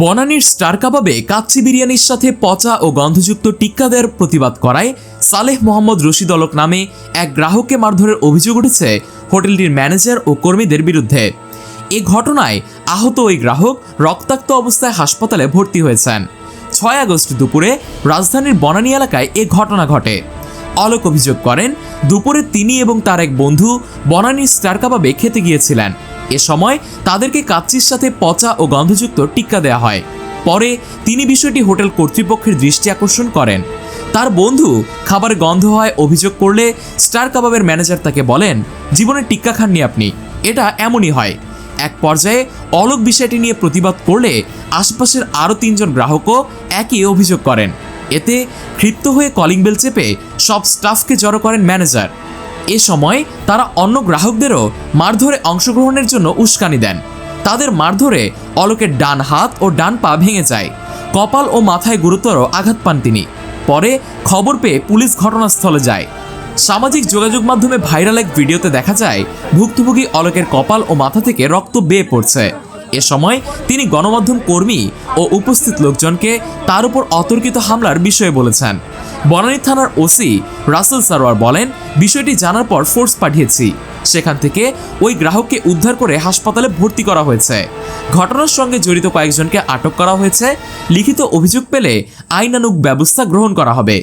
বনানীর star কাবাবে kacchi বিরিয়ানির সাথে পচা ও গন্ধযুক্ত টিক্কা দেওয়ার প্রতিবাদ করায় সালেহ মোহাম্মদ রশিদ অলক নামে এক গ্রাহককে মারধরের অভিযোগ উঠেছে হোটেলটির ম্যানেজার ও কর্মীদের বিরুদ্ধে। এ ঘটনায় আহত ওই গ্রাহক রক্তাক্ত অবস্থায় হাসপাতালে ভর্তি হয়েছেন। 6 আগস্ট দুপুরে রাজধানীর বনানী এলাকায় এ ঘটনা ঘটে। অলক অভিযোগ করেন, দুপুরে তিনি এবং তার এক বন্ধু বনানীর স্টার কাবাবে খেতে গিয়েছিলেন। এ সময় তাদেরকে কাচ্চির সাথে পচা ও গন্ধযুক্ত টিক্কা দেওয়া হয়। পরে তিনি বিষয়টি হোটেল কর্তৃপক্ষের দৃষ্টি আকর্ষণ করেন। তার বন্ধু খাবারে গন্ধ হয় অভিযোগ করলে স্টার কাবাবের ম্যানেজার তাকে বলেন, জীবনে টিক্কা খাননি আপনি, এটা এমনই হয়। এক পর্যায়ে অলক বিষয়টি নিয়ে প্রতিবাদ করলে আশপাশের আরও 3 জন গ্রাহকও একই অভিযোগ করেন। এতে ক্ষিপ্ত হয়ে কলিং বেল চেপে সব স্টাফকে জড়ো করেন ম্যানেজার। এ সময় তারা অন্য গ্রাহকদেরও মারধরে অংশগ্রহণের জন্য উস্কানি দেন। তাদের মারধরে অলকের ডান হাত ও ডান পা ভেঙে যায়। কপাল ও মাথায় গুরুতর আঘাত পান তিনি। পরে খবর পেয়ে পুলিশ ঘটনাস্থলে যায়। সামাজিক যোগাযোগ মাধ্যমে ভাইরাল এক ভিডিওতে দেখা যায় ভুক্তভোগী অলকের কপাল ও মাথা থেকে রক্ত বেয়ে পড়ছে। এ সময় তিনি গণমাধ্যম কর্মী ও উপস্থিত লোকজনকে তার উপর অতর্কিত হামলার বিষয়ে বলেছেন। বনানী থানার ওসি রাসেল সারোয়ার বলেন, বিষয়টি জানার পর ফোর্স পাঠিয়েছি। সেখান থেকে ওই গ্রাহককে উদ্ধার করে হাসপাতালে ভর্তি করা হয়েছে। ঘটনার সঙ্গে জড়িত কয়েকজনকে আটক করা হয়েছে। লিখিত অভিযোগ পেলে আইনানুগ ব্যবস্থা গ্রহণ করা হবে।